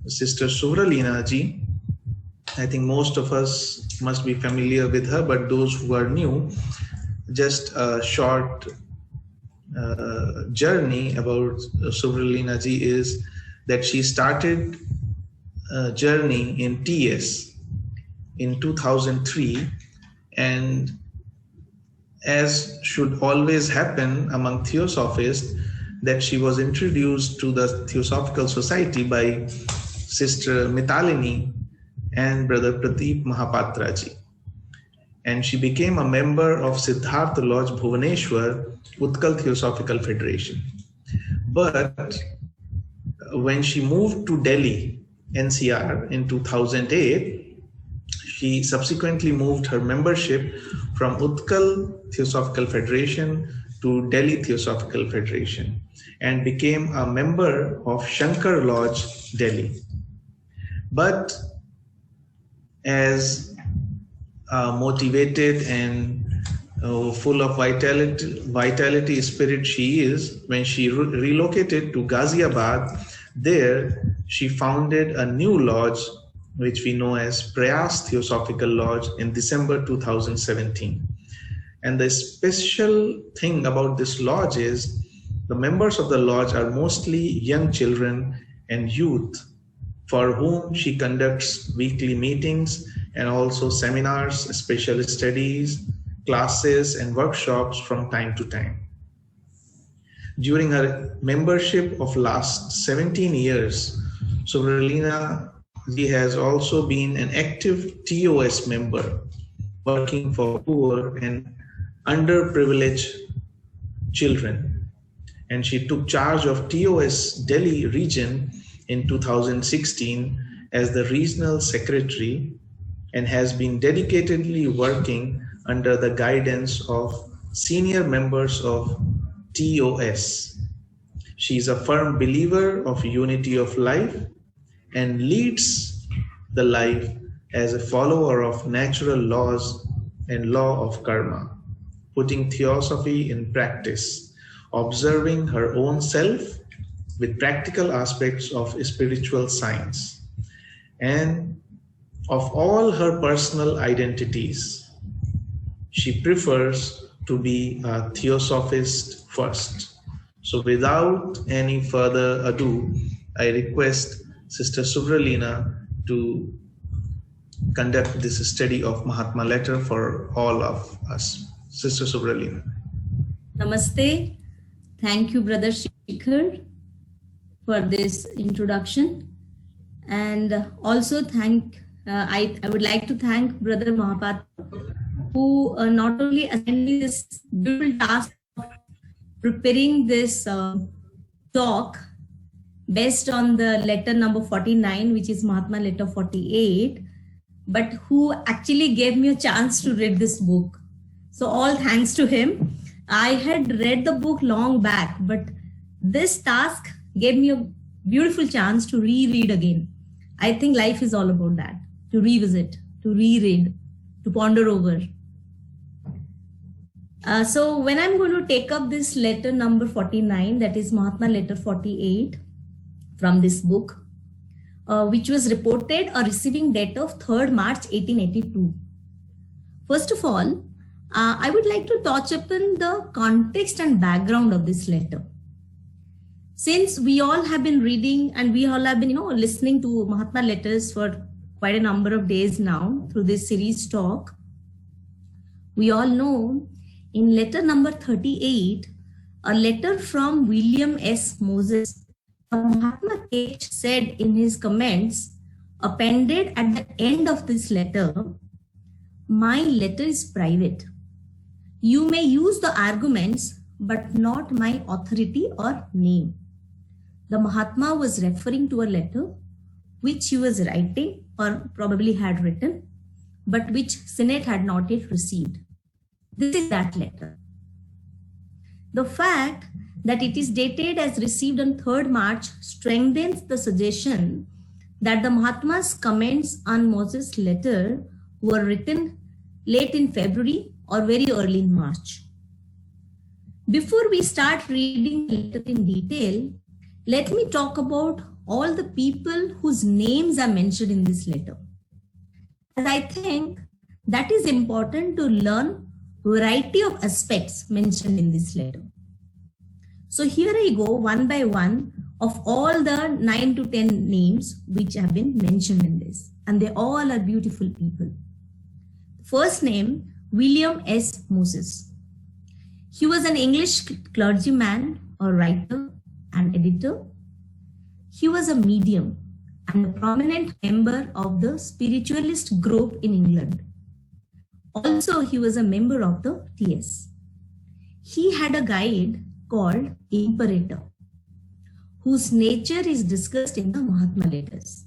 Sister Suvralina ji. I think most of us must be familiar with her, but those who are new, just a short journey about Suvralina ji is that she started a journey in TS in 2003, and as should always happen among Theosophists, that she was introduced to the Theosophical Society by Sister Mitalini and Brother Pradeep Mahapatra ji. And she became a member of Siddhartha Lodge Bhuvaneshwar, Utkal Theosophical Federation. But when she moved to Delhi, NCR in 2008, she subsequently moved her membership from Utkal Theosophical Federation to Delhi Theosophical Federation and became a member of Shankar Lodge, Delhi. But as motivated and full of vitality spirit she is, when she relocated to Ghaziabad, there she founded a new lodge which we know as Prayas Theosophical Lodge in December 2017. And the special thing about this lodge is the members of the lodge are mostly young children and youth for whom she conducts weekly meetings and also seminars, special studies, classes, and workshops from time to time. During her membership of last 17 years, Suvralina ji has also been an active TOS member, working for poor and underprivileged children. And she took charge of TOS Delhi region in 2016 as the regional secretary and has been dedicatedly working under the guidance of senior members of TOS. She is a firm believer of unity of life and leads the life as a follower of natural laws and law of karma, putting theosophy in practice, observing her own self with practical aspects of spiritual science. And of all her personal identities, she prefers to be a theosophist first. So without any further ado, I request Sister Suvralina to conduct this study of Mahatma letter for all of us. Sister Suvralina. Namaste. Thank you, Brother Shikhar, for this introduction. And also I would like to thank Brother Mahapatra, who not only assigned me this beautiful task of preparing this talk based on the letter number 49, which is Mahatma letter 48, but who actually gave me a chance to read this book. So all thanks to him. I had read the book long back, but this task gave me a beautiful chance to reread again. I think life is all about that, to revisit, to reread, to ponder over. So when I'm going to take up this letter number 49, that is Mahatma letter 48 from this book, which was reported a receiving date of 3rd March 1882. First of all, I would like to touch upon the context and background of this letter. Since we all have been reading and we all have been, listening to Mahatma letters for quite a number of days now through this series talk, we all know in letter number 38, a letter from William S. Moses, Mahatma H. said in his comments appended at the end of this letter, "My letter is private. You may use the arguments, but not my authority or name." The Mahatma was referring to a letter which he was writing or probably had written, but which Senate had not yet received. This is that letter. The fact that it is dated as received on 3rd March strengthens the suggestion that the Mahatma's comments on Moses' letter were written late in February or very early in March. Before we start reading the letter in detail, let me talk about all the people whose names are mentioned in this letter. And I think that is important to learn variety of aspects mentioned in this letter. So here I go one by one of all the 9 to 10 names which have been mentioned in this. And they all are beautiful people. First name, William S. Moses. He was an English clergyman, a writer, and editor. He was a medium and a prominent member of the spiritualist group in England. Also, he was a member of the TS. He had a guide called Imperator, whose nature is discussed in the Mahatma letters.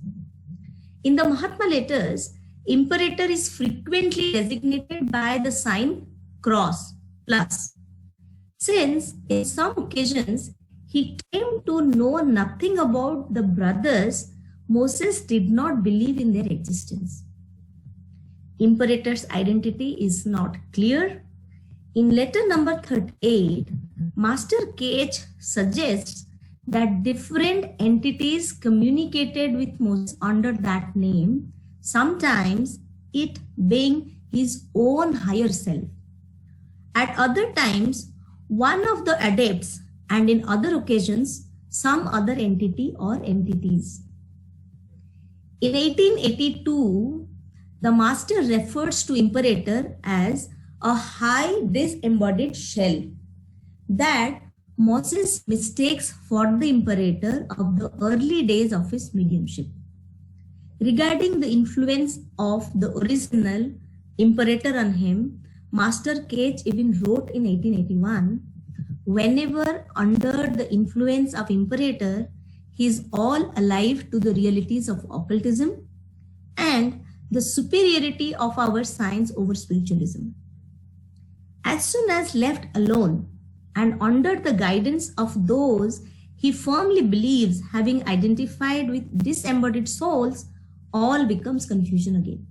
In the Mahatma letters, Imperator is frequently designated by the sign cross, plus. Since in some occasions he came to know nothing about the brothers, Moses did not believe in their existence. Imperator's identity is not clear. In letter number 38, Master KH suggests that different entities communicated with Moses under that name, sometimes it being his own higher self. At other times, one of the adepts, and in other occasions, some other entity or entities. In 1882, the master refers to Imperator as a high disembodied shell that Moses mistakes for the Imperator of the early days of his mediumship. Regarding the influence of the original Imperator on him, Master Cage even wrote in 1881, whenever under the influence of Imperator, he is all alive to the realities of occultism and the superiority of our science over spiritualism. As soon as left alone and under the guidance of those he firmly believes having identified with disembodied souls, all becomes confusion again.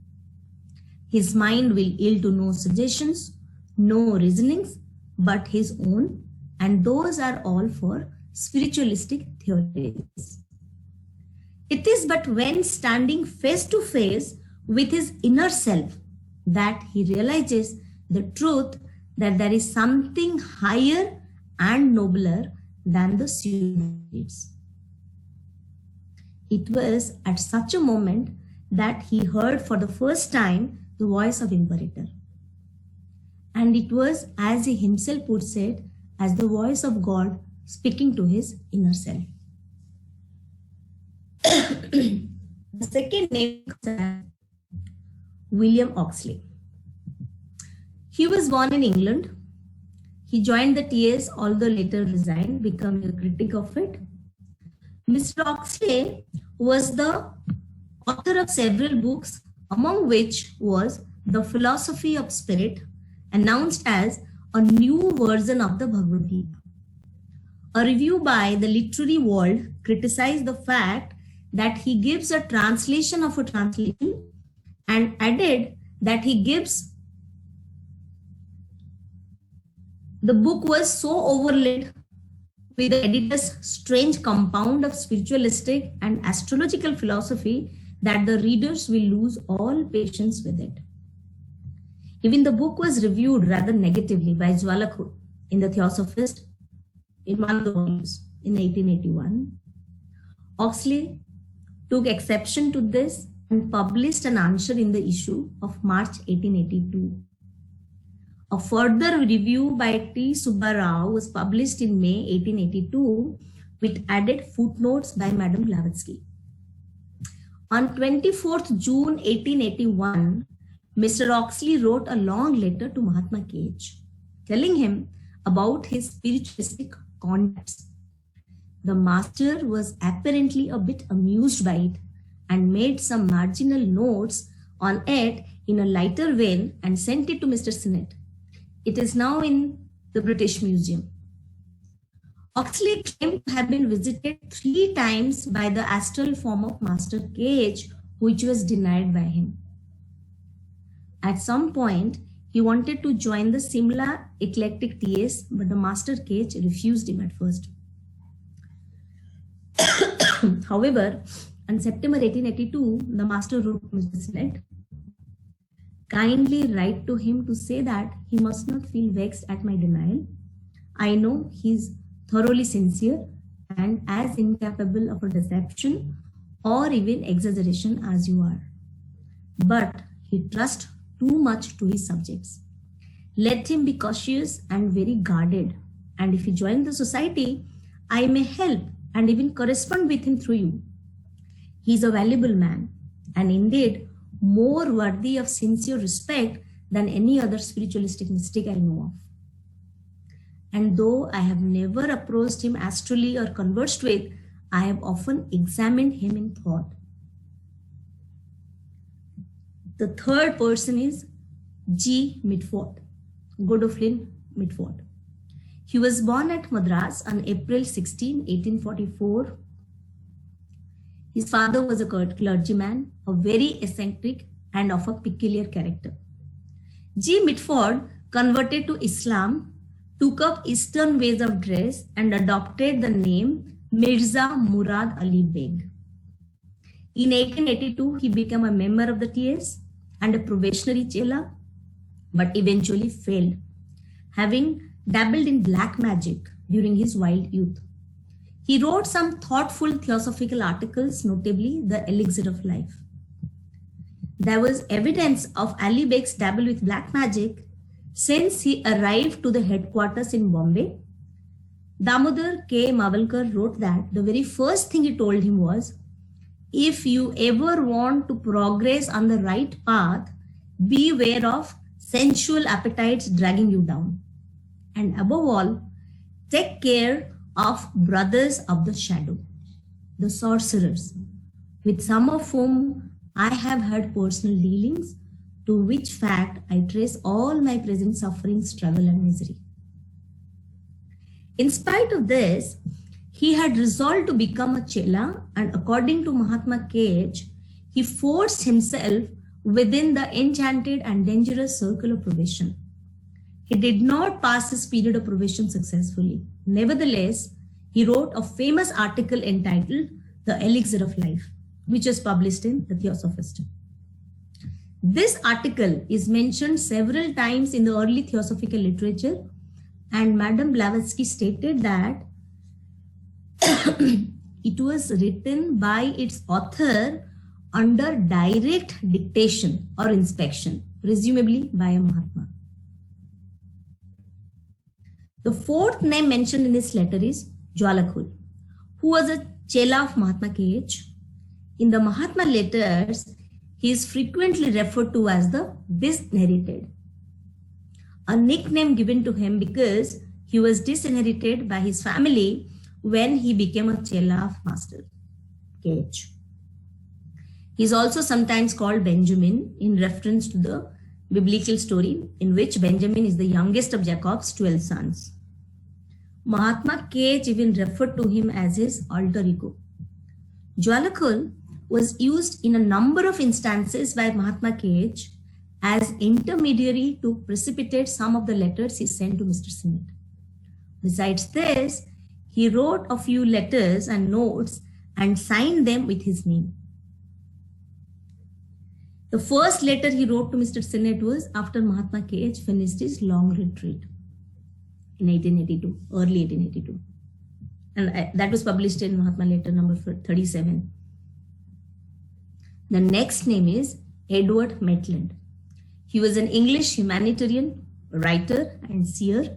His mind will yield to no suggestions, no reasonings, but his own, and those are all for spiritualistic theories. It is but when standing face to face with his inner self that he realizes the truth that there is something higher and nobler than the pseudo-spirits. It was at such a moment that he heard for the first time the voice of Imperator. And it was, as he himself puts it, as the voice of God speaking to his inner self. The second name is William Oxley. He was born in England. He joined the TS, although later resigned, becoming a critic of it. Mr. Oxley was the author of several books, among which was The Philosophy of Spirit, announced as a new version of the Bhagavad Gita. A review by the literary world criticized the fact that he gives a translation of a translation and added that he gives the book was so overlaid with the editor's strange compound of spiritualistic and astrological philosophy that the readers will lose all patience with it. Even the book was reviewed rather negatively by Jwala in the Theosophist in one of the volumes in 1881. Oxley took exception to this and published an answer in the issue of March 1882. A further review by T. Subba Rao was published in May 1882 with added footnotes by Madame Blavatsky. On 24th June 1881, Mr. Oxley wrote a long letter to Mahatma Cage, telling him about his spiritualistic contacts. The master was apparently a bit amused by it and made some marginal notes on it in a lighter vein and sent it to Mr. Sinnett. It is now in the British Museum. Oxley claimed to have been visited 3 times by the astral form of Master Cage, which was denied by him. At some point, he wanted to join the Simla Eclectic TS, but the Master Cage refused him at first. However, on September 1882, the master wrote to Mr. Sinnett, kindly write to him to say that he must not feel vexed at my denial. I know he is thoroughly sincere and as incapable of a deception or even exaggeration as you are. But he trusts too much to his subjects. Let him be cautious and very guarded. And if he joins the society, I may help and even correspond with him through you. He is a valuable man and indeed more worthy of sincere respect than any other spiritualistic mystic I know of. And though I have never approached him astrally or conversed with, I have often examined him in thought. The third person is G. Mitford, Godolphin Mitford. He was born at Madras on April 16, 1844. His father was a clergyman, a very eccentric and of a peculiar character. G. Mitford converted to Islam, took up Eastern ways of dress and adopted the name Mirza Murad Ali Beg. In 1882, he became a member of the TS and a probationary chela, but eventually failed, having dabbled in black magic during his wild youth. He wrote some thoughtful theosophical articles, notably The Elixir of Life. There was evidence of Ali Beg's dabble with black magic since he arrived to the headquarters in Bombay. Damodar K. Mavalkar wrote that the very first thing he told him was, if you ever want to progress on the right path, beware of sensual appetites dragging you down. And above all, take care of brothers of the shadow, the sorcerers, with some of whom I have had personal dealings, to which fact I trace all my present suffering, struggle, and misery. In spite of this, he had resolved to become a chela, and according to Mahatma K.H., he forced himself within the enchanted and dangerous circle of probation. He did not pass his period of probation successfully. Nevertheless, he wrote a famous article entitled The Elixir of Life, which was published in the Theosophist. This article is mentioned several times in the early theosophical literature, and Madame Blavatsky stated that it was written by its author under direct dictation or inspection, presumably by a Mahatma. The fourth name mentioned in this letter is Jwalakhul, who was a chela of Mahatma K.H. In the Mahatma letters, he is frequently referred to as the disinherited, a nickname given to him because he was disinherited by his family when he became a chela of Master K.H. He is also sometimes called Benjamin in reference to the biblical story in which Benjamin is the youngest of Jacob's 12 sons. Mahatma K.H. even referred to him as his alter ego. Jwalakhul was used in a number of instances by Mahatma K.H. as intermediary to precipitate some of the letters he sent to Mr. Sinnett. Besides this, he wrote a few letters and notes and signed them with his name. The first letter he wrote to Mr. Sinnett was after Mahatma K.H. finished his long retreat in 1882, early 1882. And that was published in Mahatma letter number 37. The next name is Edward Maitland. He was an English humanitarian, writer, and seer.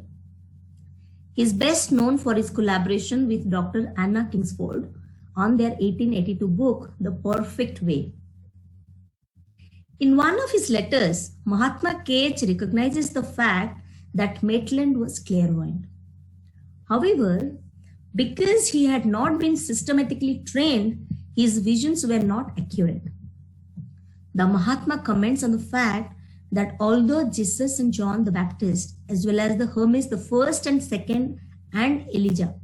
He is best known for his collaboration with Dr. Anna Kingsford on their 1882 book, The Perfect Way. In one of his letters, Mahatma K.H. recognizes the fact that Maitland was clairvoyant. However, because he had not been systematically trained, his visions were not accurate. The Mahatma comments on the fact that although Jesus and John the Baptist, as well as the Hermes the first and second and Elijah,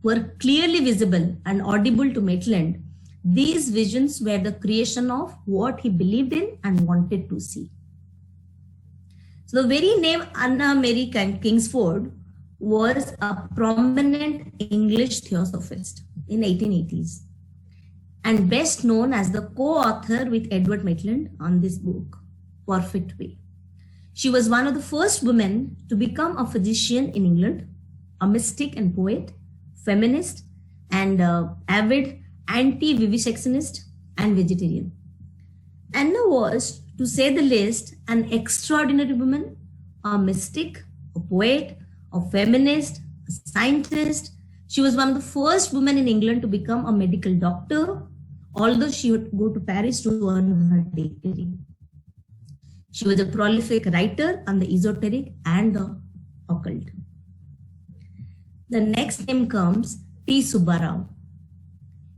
were clearly visible and audible to Maitland, these visions were the creation of what he believed in and wanted to see. So the very name Anna Mary Kingsford was a prominent English theosophist in 1880s. and best known as the co-author with Edward Maitland on this book, Perfect Way. She was one of the first women to become a physician in England, a mystic and poet, feminist, and avid anti-vivisectionist and vegetarian. Anna was, to say the least, an extraordinary woman, a mystic, a poet, a feminist, a scientist. She was one of the first women in England to become a medical doctor, although she would go to Paris to earn her degree. She was a prolific writer on the esoteric and the occult. The next name comes T. Subbarao.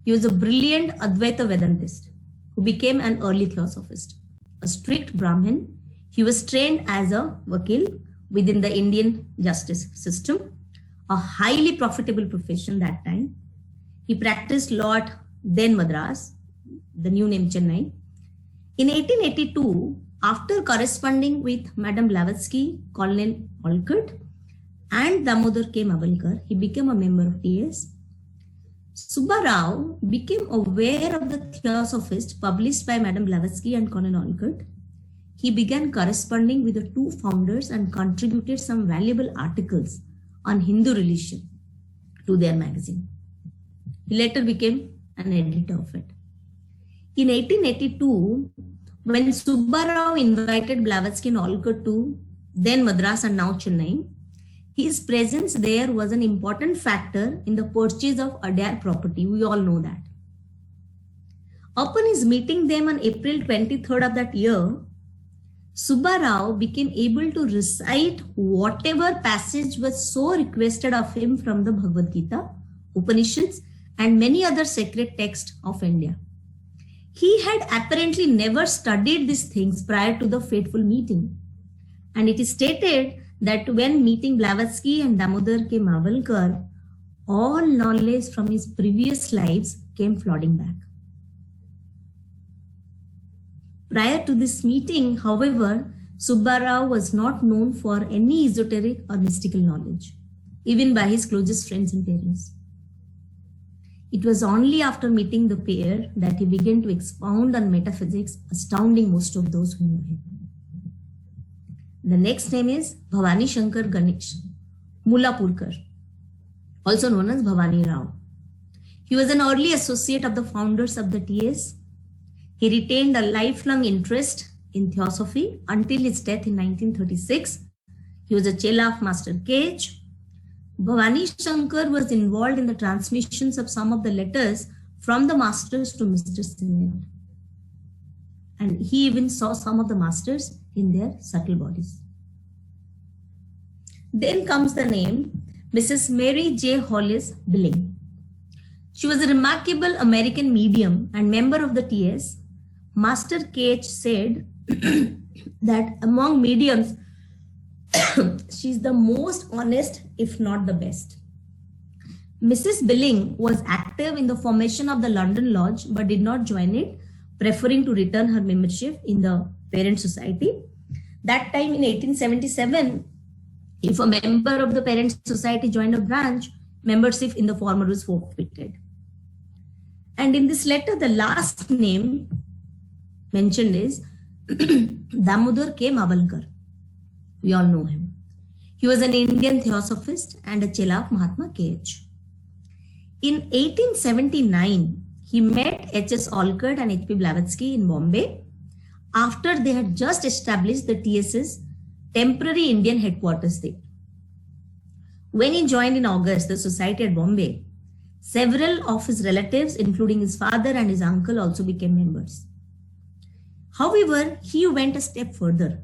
He was a brilliant Advaita Vedantist who became an early theosophist. A strict Brahmin, he was trained as a vakil within the Indian justice system, a highly profitable profession that time. He practiced law at then Madras, the new name Chennai. In 1882, after corresponding with Madame Blavatsky, Colonel Olcott, and Damodar K. Mavalkar, he became a member of TS. Subbarao became aware of the Theosophist published by Madame Blavatsky and Colonel Olcott. He began corresponding with the two founders and contributed some valuable articles on Hindu religion to their magazine. He later became an editor of it. In 1882, when Subbarao invited Blavatsky and Olcott to then Madras and now Chennai, his presence there was an important factor in the purchase of Adyar property. We all know that. Upon his meeting them on April 23rd of that year, Subbarao became able to recite whatever passage was so requested of him from the Bhagavad Gita, Upanishads, and many other sacred texts of India. He had apparently never studied these things prior to the fateful meeting. And it is stated that when meeting Blavatsky and Damodar K. Mavalkar, all knowledge from his previous lives came flooding back. Prior to this meeting, however, Subbarao was not known for any esoteric or mystical knowledge, even by his closest friends and parents. It was only after meeting the pair that he began to expound on metaphysics, astounding most of those who knew him. The next name is Bhavani Shankar Ganesh Mullapurkar, also known as Bhavani Rao. He was an early associate of the founders of the TS. He retained a lifelong interest in theosophy until his death in 1936. He was a chela of Master Cage. Bhavani Shankar was involved in the transmissions of some of the letters from the masters to Mr. Sinnett. And he even saw some of the masters in their subtle bodies. Then comes the name Mrs. Mary J. Hollis Billing. She was a remarkable American medium and member of the TS. Master Cage said that among mediums, she's the most honest, if not the best. Mrs. Billing was active in the formation of the London Lodge, but did not join it, preferring to return her membership in the Parent Society. That time in 1877, if a member of the Parent Society joined a branch, membership in the former was forfeited. And in this letter, the last name mentioned is Damodar K. Mavalkar. We all know him. He was an Indian theosophist and a chela of Mahatma K.H. In 1879, he met H.S. Olcott and H.P. Blavatsky in Bombay after they had just established the TS's temporary Indian headquarters there. When he joined in August the society at Bombay, several of his relatives, including his father and his uncle, also became members. However, he went a step further.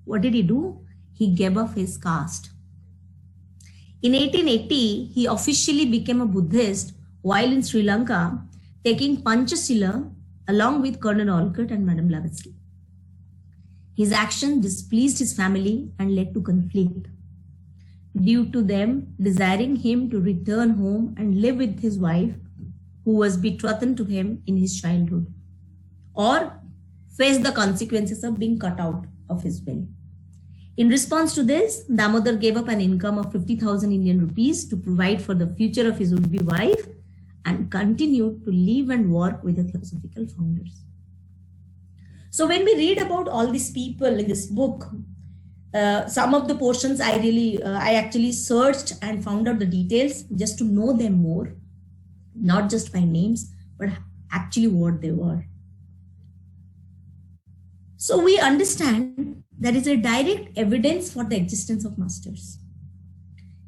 What did he do? He gave up his caste. In 1880, he officially became a Buddhist while in Sri Lanka, taking Panchasila along with Colonel Olcott and Madame Blavatsky. His action displeased his family and led to conflict, due to them desiring him to return home and live with his wife, who was betrothed to him in his childhood, or face the consequences of being cut out of his will. In response to this, Damodar gave up an income of 50,000 Indian rupees to provide for the future of his would-be wife and continued to live and work with the theosophical founders. So when we read about all these people in this book, some of the portions I actually searched and found out the details just to know them more, not just by names, but actually what they were. So we understand there is a direct evidence for the existence of masters.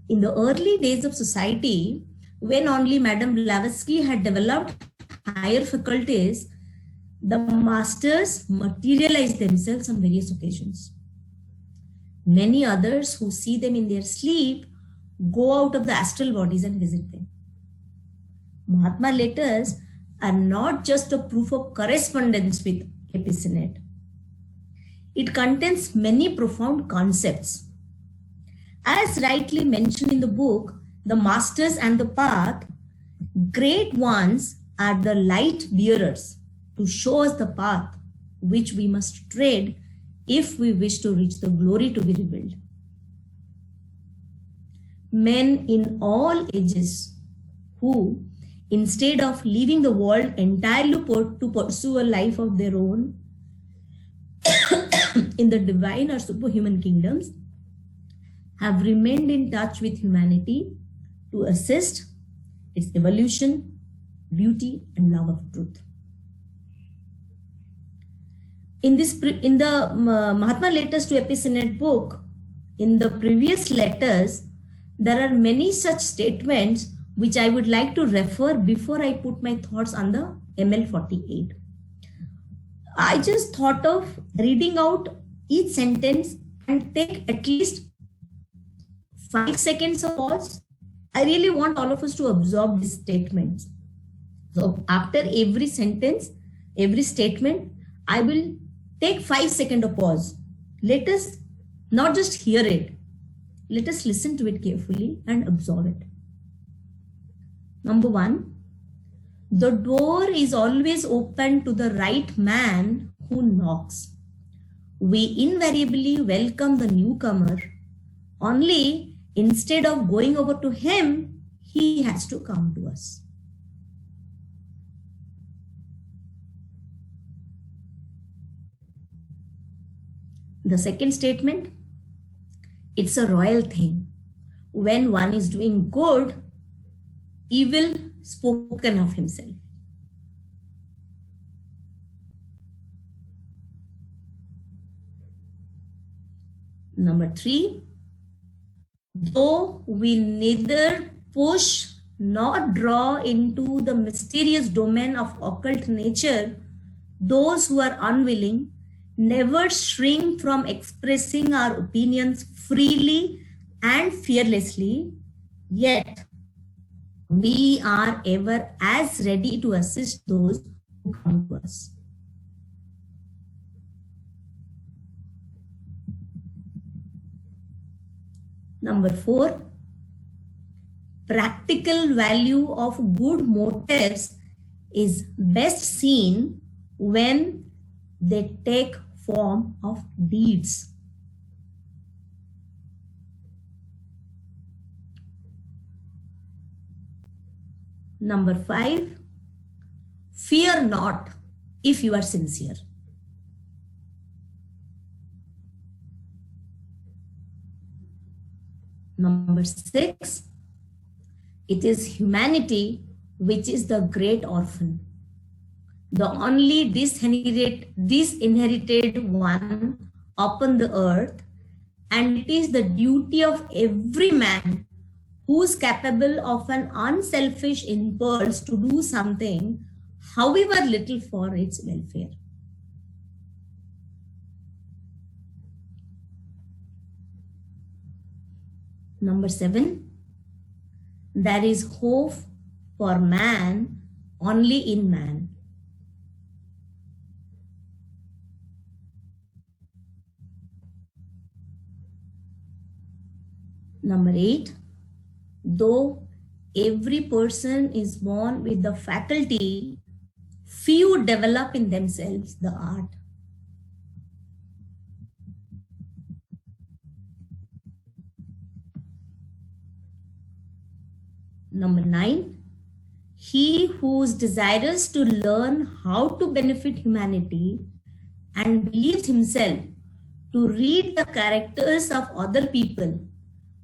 In the early days of society, when only Madame Blavatsky had developed higher faculties, the masters materialized themselves on various occasions. Many others who see them in their sleep go out of the astral bodies and visit them. Mahatma letters are not just a proof of correspondence with Epicene. It contains many profound concepts. As rightly mentioned in the book, the masters and the path, great ones are the light bearers to show us the path which we must tread if we wish to reach the glory to be revealed. Men in all ages who, instead of leaving the world entirely to pursue a life of their own in the divine or superhuman kingdoms, have remained in touch with humanity to assist its evolution, beauty, and love of truth. In the Mahatma Letters to Epicene book, in the previous letters, there are many such statements which I would like to refer before I put my thoughts on the ML48. I just thought of reading out each sentence and take at least 5 seconds of pause. I really want all of us to absorb these statements. So after every sentence, every statement, I will take 5 seconds of pause. Let us not just hear it. Let us listen to it carefully and absorb it. Number 1, the door is always open to the right man who knocks. We invariably welcome the newcomer. Only instead of going over to him, he has to come to us. The second statement, it's a royal thing. When one is doing good, evil spoken of himself. Number 3, though we neither push nor draw into the mysterious domain of occult nature, those who are unwilling never shrink from expressing our opinions freely and fearlessly, yet we are ever as ready to assist those who come to us. Number 4, practical value of good motives is best seen when they take form of deeds. Number 5, fear not if you are sincere. Number 6, it is humanity which is the great orphan, the only disinherited one upon the earth, and it is the duty of every man who is capable of an unselfish impulse to do something, however little, for its welfare. Number 7, there is hope for man only in man. Number 8, though every person is born with the faculty, few develop in themselves the art. Number 9, He who is desirous to learn how to benefit humanity and believes himself to read the characters of other people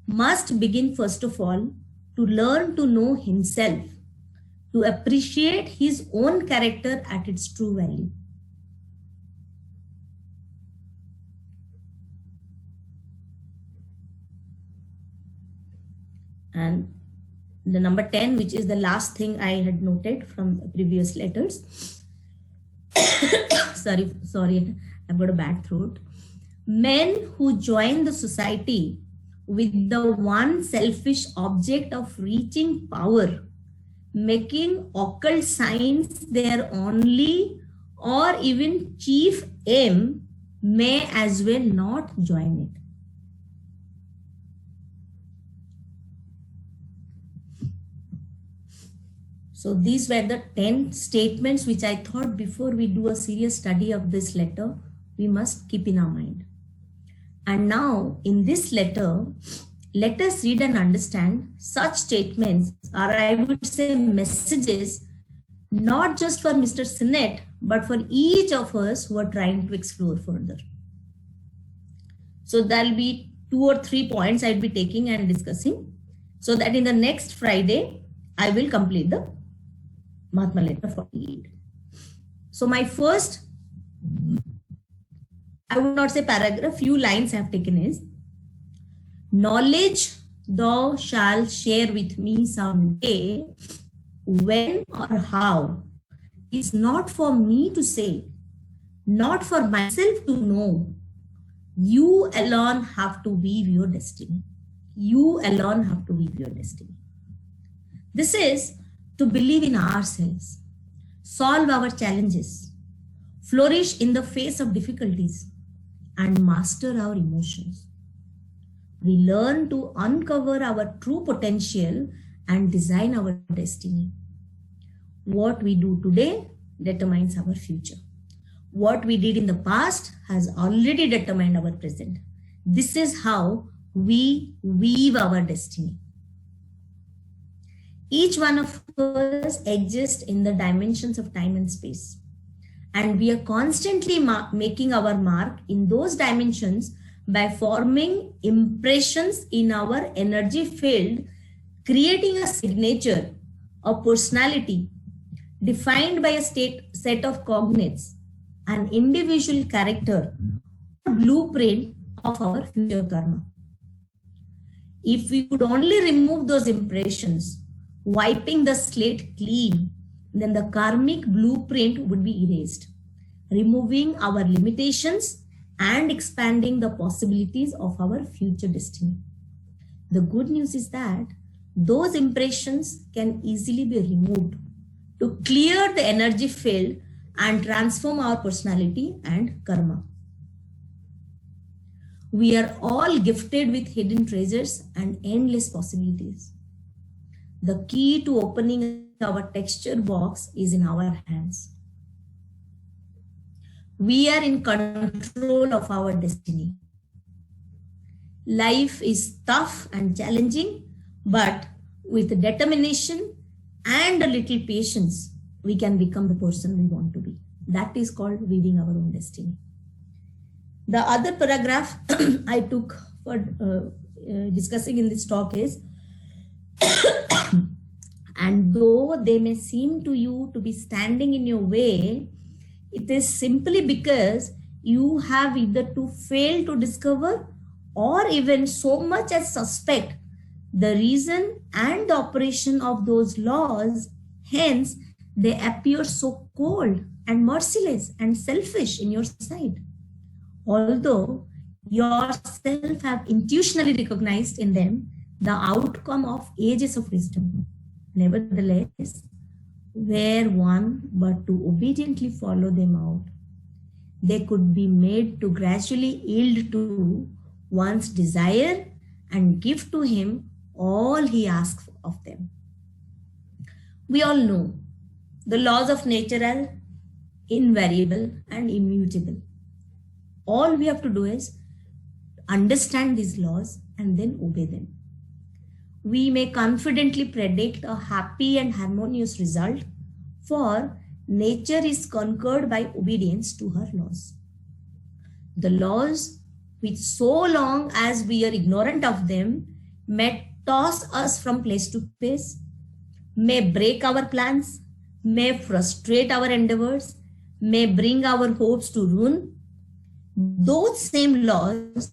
must begin first of all to learn to know himself, to appreciate his own character at its true value. And the number 10, which is the last thing I had noted from previous letters. sorry, I've got a bad throat. Men who join the society with the one selfish object of reaching power, making occult science their only or even chief aim, may as well not join it. So these were the 10 statements which I thought before we do a serious study of this letter, we must keep in our mind. And now in this letter, let us read and understand such statements, or I would say messages, not just for Mr. Sinnett, but for each of us who are trying to explore further. So there'll be 2 or 3 points I'll be taking and discussing, so that in the next Friday, I will complete the Mahatma letter 48. So my first, I would not say paragraph, few lines I have taken is, knowledge thou shalt share with me someday, when or how is not for me to say, not for myself to know. You alone have to weave your destiny. You alone have to weave your destiny. This is to believe in ourselves, solve our challenges, flourish in the face of difficulties, and master our emotions. We learn to uncover our true potential and design our destiny. What we do today determines our future. What we did in the past has already determined our present. This is how we weave our destiny. Each one of us exists in the dimensions of time and space. And we are constantly making our mark in those dimensions by forming impressions in our energy field, creating a signature, a personality, defined by a set of cognates, an individual character, a blueprint of our future karma. If we could only remove those impressions, wiping the slate clean, then the karmic blueprint would be erased, removing our limitations and expanding the possibilities of our future destiny. The good news is that those impressions can easily be removed to clear the energy field and transform our personality and karma. We are all gifted with hidden treasures and endless possibilities. The key to opening our texture box is in our hands. We are in control of our destiny. Life is tough and challenging, but with determination and a little patience, we can become the person we want to be. That is called weaving our own destiny. The other paragraph I took for discussing in this talk is, and though they may seem to you to be standing in your way, it is simply because you have either to fail to discover or even so much as suspect the reason and the operation of those laws. Hence, they appear so cold and merciless and selfish in your sight. Although yourself have intuitionally recognized in them the outcome of ages of wisdom, nevertheless, were one but to obediently follow them out, they could be made to gradually yield to one's desire and give to him all he asks of them. We all know the laws of nature are invariable and immutable. All we have to do is understand these laws and then obey them. we may confidently predict a happy and harmonious result, for nature is conquered by obedience to her laws. The laws, which so long as we are ignorant of them, may toss us from place to place, may break our plans, may frustrate our endeavors, may bring our hopes to ruin. Those same laws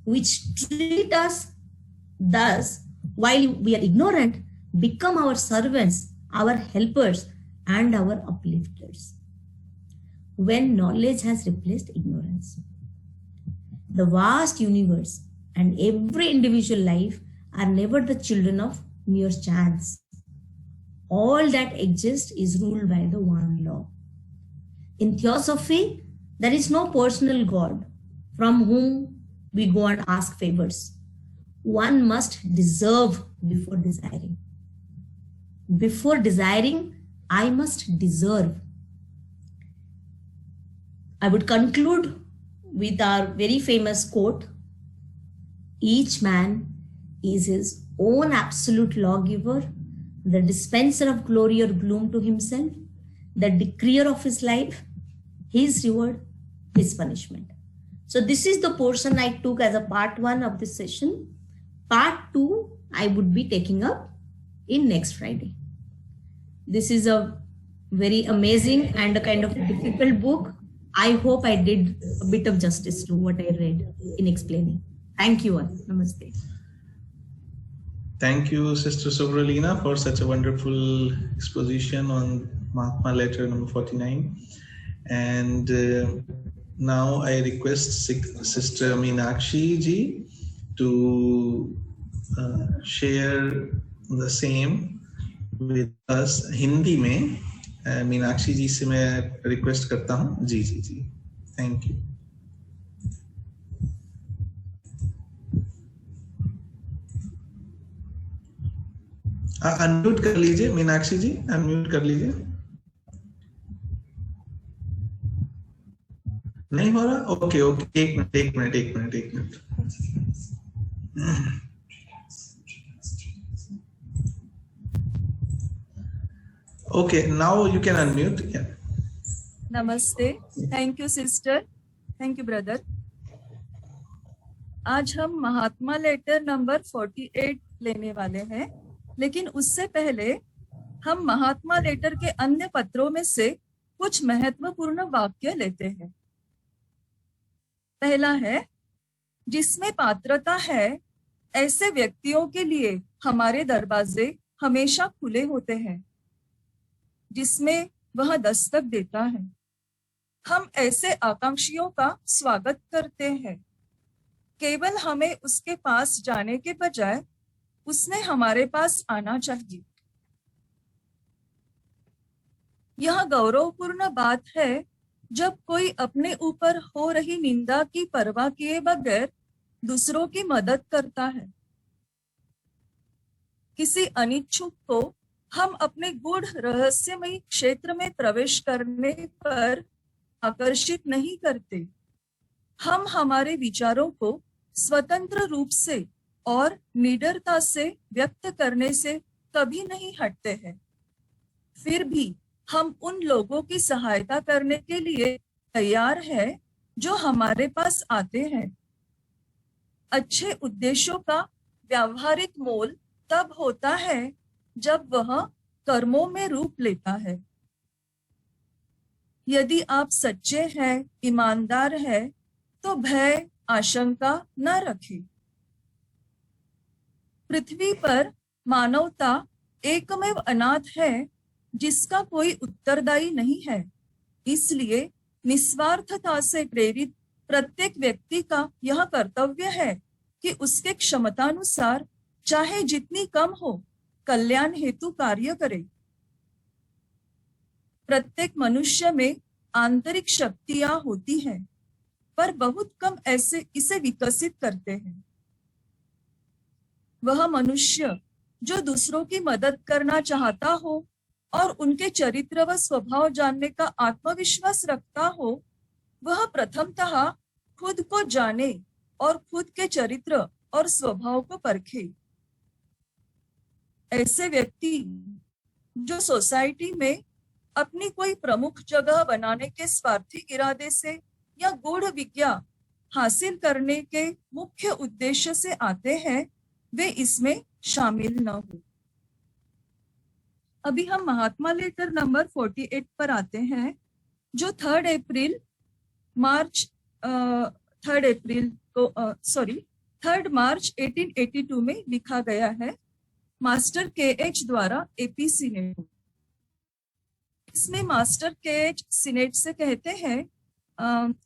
which treat us thus while we are ignorant become our servants, our helpers, and our uplifters when knowledge has replaced ignorance. The vast universe and every individual life are never the children of mere chance. All that exists is ruled by the one law. In theosophy, there is no personal God from whom we go and ask favors. One must deserve before desiring. Before desiring, I must deserve. I would conclude with our very famous quote, each man is his own absolute lawgiver, the dispenser of glory or gloom to himself, the decreer of his life, his reward, his punishment. So this is the portion I took as a part 1 of this session. Part 2, I would be taking up in next Friday. This is a very amazing and a kind of difficult book. I hope I did a bit of justice to what I read in explaining. Thank you all. Namaste. Thank you, Sister Subralina, for such a wonderful exposition on Mahatma letter number 49. And now I request Sister Meenakshi ji to share the same with us Hindi में. मीनाक्षी जी से मैं request करता हूँ. जी जी जी, thank you. Unmute कर लीजिए मीनाक्षी जी, unmute कर लीजिए. नहीं हो रहा? ओके ओके, एक minute. Okay, now you can unmute. Yeah. Namaste. Thank you, sister. Thank you, brother. आज हम महात्मा लेटर नंबर 48 लेने वाले हैं, लेकिन उससे पहले हम महात्मा लेटर के अन्य पत्रों में से कुछ महत्वपूर्ण वाक्य लेते हैं. पहला है, जिसमें पात्रता है ऐसे व्यक्तियों के लिए हमारे दरवाजे हमेशा खुले होते हैं, जिसमें वह दस्तक देता है. हम ऐसे आकांक्षियों का स्वागत करते हैं. केवल हमें उसके पास जाने के बजाय उसने हमारे पास आना चाहिए. यह गौरवपूर्ण बात है जब कोई अपने ऊपर हो रही निंदा की परवाह किए बगैर दूसरों की मदद करता है. किसी अनिच्छुक को हम अपने गूढ़ रहस्यमयी क्षेत्र में प्रवेश करने पर आकर्षित नहीं करते. हम हमारे विचारों को स्वतंत्र रूप से और निडरता से व्यक्त करने से कभी नहीं हटते हैं. फिर भी हम उन लोगों की सहायता करने के लिए तैयार हैं जो हमारे पास आते हैं. अच्छे उद्देश्यों का व्यावहारिक मोल तब होता है जब वह कर्मों में रूप लेता है. यदि आप सच्चे हैं, ईमानदार हैं, तो भय, आशंका न रखें. पृथ्वी पर मानवता एकमेव अनाथ है जिसका कोई उत्तरदायी नहीं है. इसलिए निस्वार्थता से प्रेरित प्रत्येक व्यक्ति का यह कर्तव्य है कि उसके क्षमतानुसार चाहे जितनी कम हो, कल्याण हेतु कार्य करे. प्रत्येक मनुष्य में आंतरिक शक्तियां होती हैं, पर बहुत कम ऐसे इसे विकसित करते हैं. वह मनुष्य जो दूसरों की मदद करना चाहता हो और उनके चरित्र व स्वभाव जानने का आत्मविश्वास रखता हो, वह प्रथमतः खुद को जाने और खुद के चरित्र और स्वभाव को परखे. ऐसे व्यक्ति जो सोसाइटी में अपनी कोई प्रमुख जगह बनाने के स्वार्थी इरादे से या गूढ़ विज्ञा हासिल करने के मुख्य उद्देश्य से आते हैं, वे इसमें शामिल न हो। अभी हम महात्मा लेटर नंबर 48 पर आते हैं, जो 3 मार्च 1882 में लिखा गया है, मास्टर KH द्वारा AP सीनेट। इसमें मास्टर KH सीनेट से कहते हैं,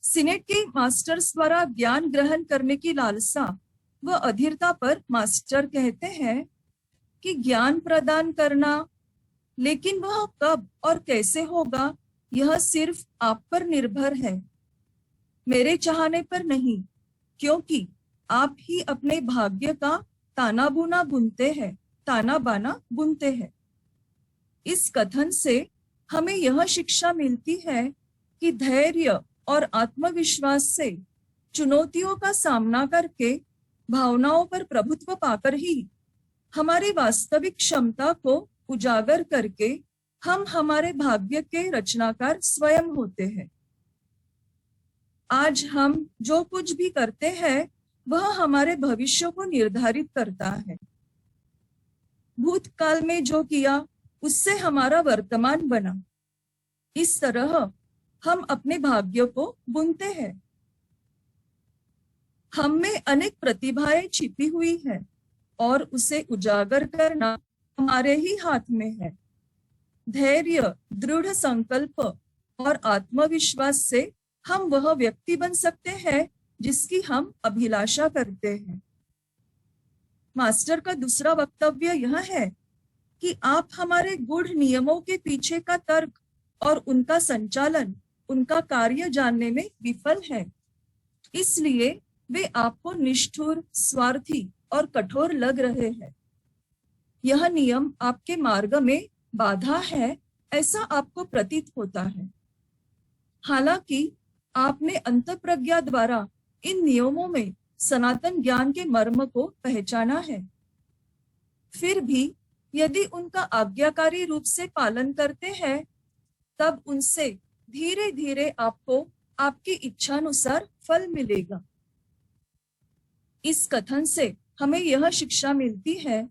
सीनेट के मास्टर्स द्वारा ज्ञान ग्रहण करने की लालसा व अधीरता पर मास्टर कहते हैं कि ज्ञान प्रदान करना, लेकिन वह कब और कैसे होगा यह सिर्फ आप पर निर्भर है, मेरे चाहने पर नहीं, क्योंकि आप ही अपने भाग्य का ताना बाना बुनते हैं। इस कथन से हमें यह शिक्षा मिलती है कि धैर्य और आत्मविश्वास से चुनौतियों का सामना करके भावनाओं पर प्रभुत्व पाकर ही हमारी वास्तविक क्षमता को उजागर करके हम हमारे भाग्य के रचनाकार स्वयं होते हैं। आज हम जो कुछ भी करते हैं वह हमारे भविष्य को निर्धारित करता है। भूतकाल में जो किया उससे हमारा वर्तमान बना। इस तरह हम अपने भाग्य को बुनते हैं। हम में अनेक प्रतिभाएं छिपी हुई है और उसे उजागर करना हमारे ही हाथ में है। धैर्य, दृढ़ संकल्प और आत्मविश्वास से हम वह व्यक्ति बन सकते हैं जिसकी हम अभिलाषा करते हैं। मास्टर का दूसरा वक्तव्य यह है कि आप हमारे गूढ़ नियमों के पीछे का तर्क और उनका संचालन, उनका कार्य जानने में विफल है। इसलिए वे आपको निष्ठुर, स्वार्थी और कठोर लग रहे हैं। यह नियम आपके मार्ग में बाधा है, ऐसा आपको प्रतीत होता है। हालांकि आपने अंतःप्रज्ञा द्वारा इन नियमों में सनातन ज्ञान के मर्म को पहचाना है। फिर भी यदि उनका आज्ञाकारी रूप से पालन करते हैं, तब उनसे धीरे धीरे आपको आपकी इच्छानुसार फल मिलेगा। इस कथन से हमें यह शिक्षा मिलती है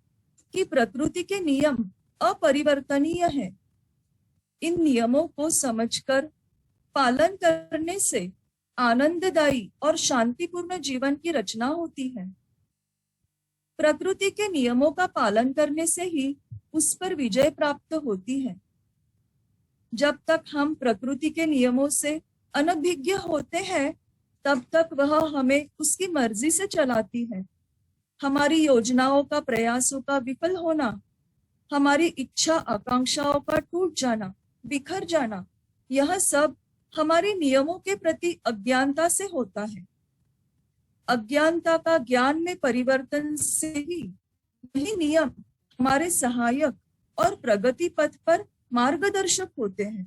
कि प्रकृति के नियम अपरिवर्तनीय है। इन नियमों को समझकर पालन करने से आनंददायी और शांतिपूर्ण जीवन की रचना होती है। प्रकृति के नियमों का पालन करने से ही उस पर विजय प्राप्त होती है। जब तक हम प्रकृति के नियमों से अनभिज्ञ होते हैं, तब तक वह हमें उसकी मर्जी से चलाती है। हमारी योजनाओं का, प्रयासों का विफल होना, हमारी इच्छा आकांक्षाओं का टूट जाना, बिखर जाना, यह सब हमारे नियमों के प्रति अज्ञानता से होता है। अज्ञानता का ज्ञान में परिवर्तन से ही यही नियम हमारे सहायक और प्रगति पथ पर मार्गदर्शक होते हैं।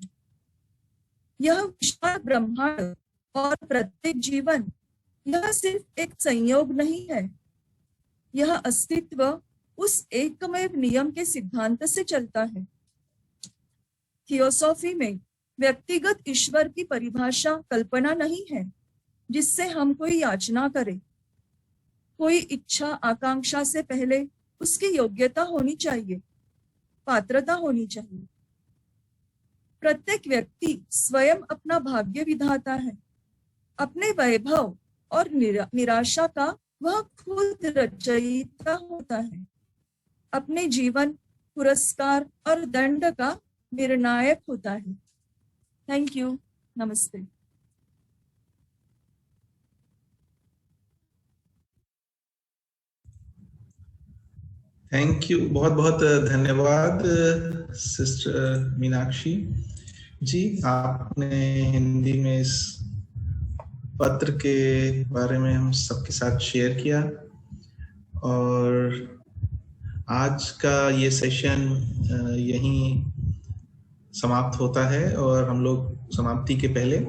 यह विशाल ब्रह्मांड और प्रत्येक जीवन, यह सिर्फ एक संयोग नहीं है। यह अस्तित्व उस एकमेव नियम के सिद्धांत से चलता है। थियोसॉफी में व्यक्तिगत ईश्वर की परिभाषा कल्पना नहीं है जिससे हम कोई याचना करें। कोई इच्छा आकांक्षा से पहले उसकी योग्यता होनी चाहिए, पात्रता होनी चाहिए। प्रत्येक व्यक्ति स्वयं अपना भाग्य विधाता है। अपने वैभव और निराशा का वह खुद रचयिता होता है। अपने जीवन, पुरस्कार और दंड का निर्णायक होता है। Thank you. नमस्ते। थैंक यू, बहुत बहुत धन्यवाद सिस्टर मीनाक्षी जी। आपने हिंदी में इस पत्र के बारे में हम सबके साथ शेयर किया और आज का ये सेशन यहीं समाप्त होता है और हम लोग समाप्ति के पहले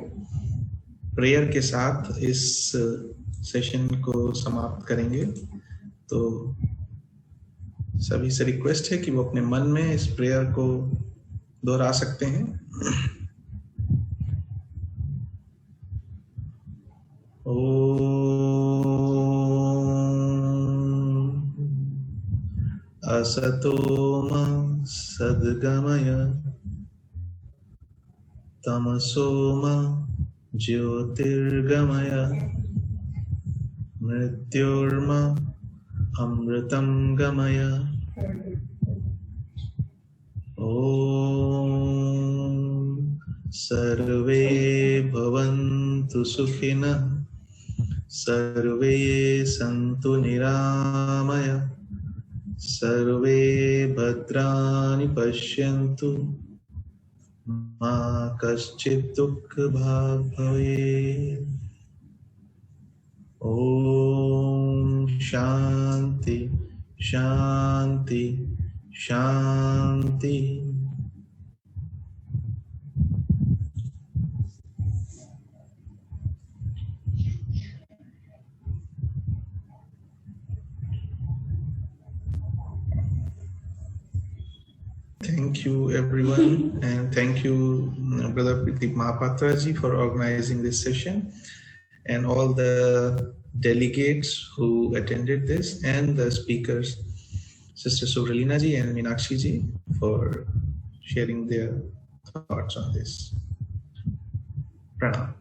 प्रेयर के साथ इस सेशन को समाप्त करेंगे। तो सभी से रिक्वेस्ट है कि वो अपने मन में इस प्रेयर को दोहरा सकते हैं। ओम असतो मा सद्गमय तमसो मा ज्योतिर्गमय मृत्योर्मा अमृतं गमय। ओम सर्वे भवन्तु सुखिनः सर्वे सन्तु निरामया सर्वे भद्राणि पश्यन्तु मा कश्चित् दुःखभाग् भवेत्। ओम शांति शांति शांति। Thank you everyone, and thank you Brother Pradeep Mahapatra ji for organizing this session, and all the delegates who attended this, and the speakers, Sister Suvralina ji and Meenakshi ji, for sharing their thoughts on this. Pranam.